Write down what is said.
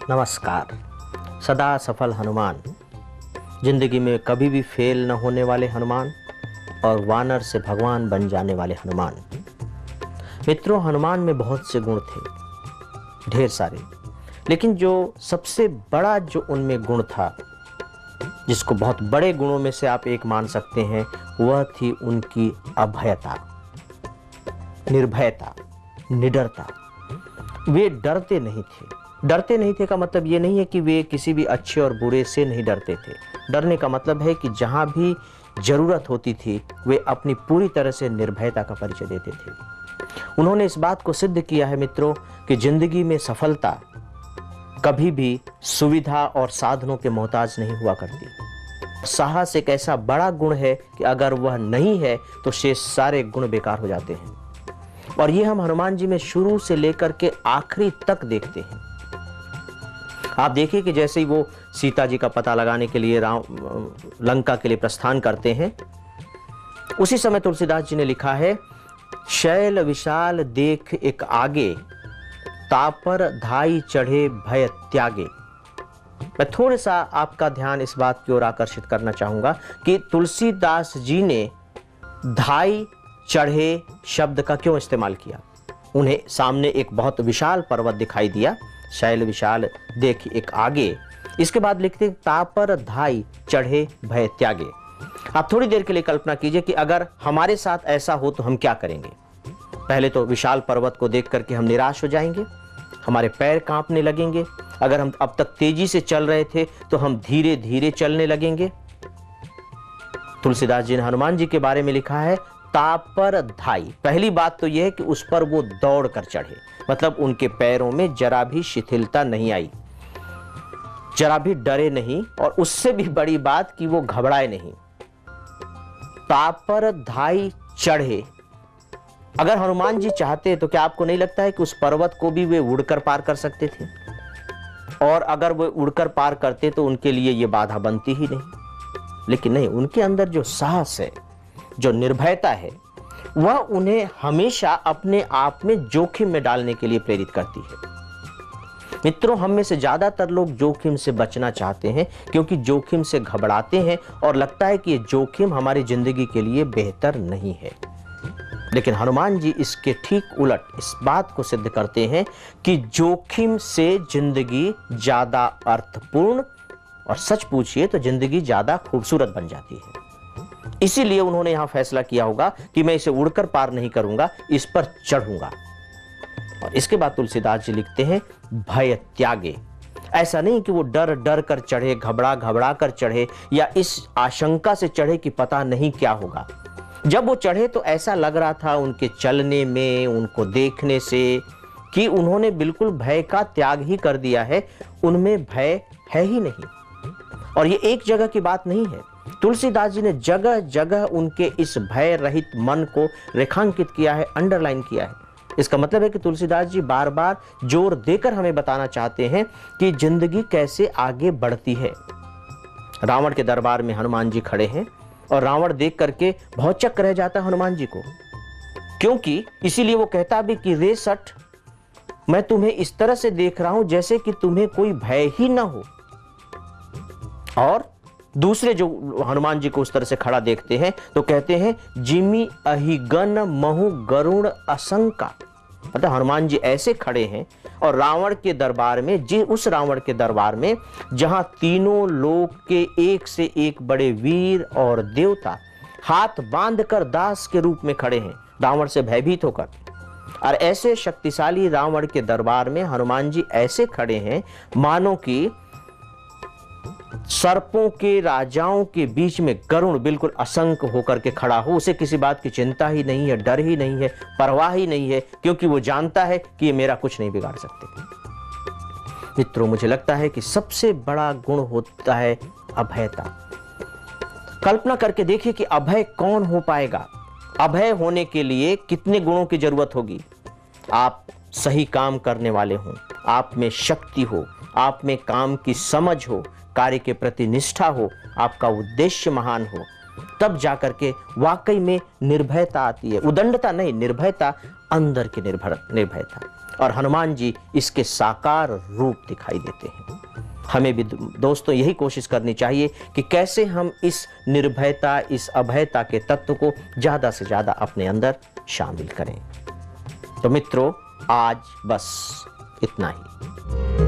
नमस्कार। सदा सफल हनुमान, जिंदगी में कभी भी फेल न होने वाले हनुमान और वानर से भगवान बन जाने वाले हनुमान। मित्रों, हनुमान में बहुत से गुण थे, ढेर सारे, लेकिन जो सबसे बड़ा जो उनमें गुण था, जिसको बहुत बड़े गुणों में से आप एक मान सकते हैं, वह थी उनकी अभयता, निर्भयता, निडरता। वे डरते नहीं थे। डरते नहीं थे का मतलब ये नहीं है कि वे किसी भी अच्छे और बुरे से नहीं डरते थे। डरने का मतलब है कि जहां भी जरूरत होती थी वे अपनी पूरी तरह से निर्भयता का परिचय देते थे। उन्होंने इस बात को सिद्ध किया है मित्रों कि जिंदगी में सफलता कभी भी सुविधा और साधनों के मोहताज नहीं हुआ करती। साहस एक ऐसा बड़ा गुण है कि अगर वह नहीं है तो शेष सारे गुण बेकार हो जाते हैं, और ये हम हनुमान जी में शुरू से लेकर के आखिरी तक देखते हैं। आप देखिए कि जैसे ही वो सीता जी का पता लगाने के लिए लंका के लिए प्रस्थान करते हैं, उसी समय तुलसीदास जी ने लिखा है, शैल विशाल देख एक आगे, तापर धाई चढ़े भय त्यागे। मैं थोड़ा सा आपका ध्यान इस बात की ओर आकर्षित करना चाहूंगा कि तुलसीदास जी ने धाई चढ़े शब्द का क्यों इस्तेमाल किया। उन्हें सामने एक बहुत विशाल पर्वत दिखाई दिया, शैल विशाल देख एक आगे, इसके बाद लिखते तापर धाई चढ़े भय त्यागे। आप थोड़ी देर के लिए कल्पना कीजिए कि अगर हमारे साथ ऐसा हो तो हम क्या करेंगे। पहले तो विशाल पर्वत को देख करके हम निराश हो जाएंगे, हमारे पैर कांपने लगेंगे। अगर हम अब तक तेजी से चल रहे थे तो हम धीरे धीरे चलने लगेंगे। तुलसीदास जी ने हनुमान जी के बारे में लिखा है, तापर धाई। पहली बात तो यह है कि उस पर वो दौड़ कर चढ़े, मतलब उनके पैरों में जरा भी शिथिलता नहीं आई, जरा भी डरे नहीं, और उससे भी बड़ी बात कि वो घबराए नहीं। तापर धाई चढ़े। अगर हनुमान जी चाहते तो क्या आपको नहीं लगता है कि उस पर्वत को भी वे उड़कर पार कर सकते थे? और अगर वो उड़कर पार करते तो उनके लिए ये बाधा बनती ही नहीं। लेकिन नहीं, उनके अंदर जो साहस है, जो निर्भयता है, वह उन्हें हमेशा अपने आप में जोखिम में डालने के लिए प्रेरित करती है। मित्रों, हम में से ज्यादातर लोग जोखिम से बचना चाहते हैं, क्योंकि जोखिम से घबराते हैं और लगता है कि ये जोखिम हमारी जिंदगी के लिए बेहतर नहीं है। लेकिन हनुमान जी इसके ठीक उलट इस बात को सिद्ध करते हैं कि जोखिम से जिंदगी ज्यादा अर्थपूर्ण, और सच पूछिए तो जिंदगी ज्यादा खूबसूरत बन जाती है। इसीलिए उन्होंने यहां फैसला किया होगा कि मैं इसे उड़कर पार नहीं करूंगा, इस पर चढ़ूंगा। और इसके बाद तुलसीदास जी लिखते हैं, भय त्यागे। ऐसा नहीं कि वो डर डर कर चढ़े, घबरा घबरा कर चढ़े, या इस आशंका से चढ़े कि पता नहीं क्या होगा। जब वो चढ़े तो ऐसा लग रहा था उनके चलने में, उनको देखने से, कि उन्होंने बिल्कुल भय का त्याग ही कर दिया है, उनमें भय है ही नहीं। और ये एक जगह की बात नहीं है, तुलसीदास जी ने जगह जगह उनके इस भय रहित मन को रेखांकित किया है, अंडरलाइन किया है। इसका मतलब है कि तुलसीदास जी बार बार जोर देकर हमें बताना चाहते हैं कि जिंदगी कैसे आगे बढ़ती है। रावण के दरबार में हनुमान जी खड़े हैं और रावण देख करके भौचक्क रह जाता है हनुमान जी को, क्योंकि इसीलिए वो कहता भी कि रे सठ, मैं तुम्हें इस तरह से देख रहा हूं जैसे कि तुम्हें कोई भय ही ना हो। और दूसरे जो हनुमान जी को उस तरह से खड़ा देखते हैं तो कहते हैं, जिमी अहिगन महु गरुण असंका। मतलब हनुमान जी ऐसे खड़े हैं और रावण के दरबार में, उस रावण के दरबार में जहां तीनों लोक के एक से एक बड़े वीर और देवता हाथ बांधकर दास के रूप में खड़े हैं, रावण से भयभीत होकर। और ऐसे शक्तिशाली रावण के दरबार में हनुमान जी ऐसे खड़े हैं मानो कि सर्पों के राजाओं के बीच में गरुण बिल्कुल असंक होकर के खड़ा हो। उसे किसी बात की चिंता ही नहीं है, डर ही नहीं है, परवाह ही नहीं है, क्योंकि वो जानता है कि ये मेरा कुछ नहीं बिगाड़ सकते। मित्रों, मुझे लगता है कि सबसे बड़ा गुण होता है अभयता। कल्पना करके देखिए कि अभय कौन हो पाएगा। अभय होने के लिए कितने गुणों की जरूरत होगी। आप सही काम करने वाले हो, आप में शक्ति हो, आप में काम की समझ हो, कार्य के प्रति निष्ठा हो, आपका उद्देश्य महान हो, तब जाकर के वाकई में निर्भयता आती है। उदंडता नहीं, निर्भयता, अंदर की निर्भयता। और हनुमान जी इसके साकार रूप दिखाई देते हैं। हमें भी दोस्तों यही कोशिश करनी चाहिए कि कैसे हम इस निर्भयता, इस अभयता के तत्व को ज़्यादा से ज़्यादा अपने अंदर शामिल करें। तो मित्रों, आज बस इतना ही।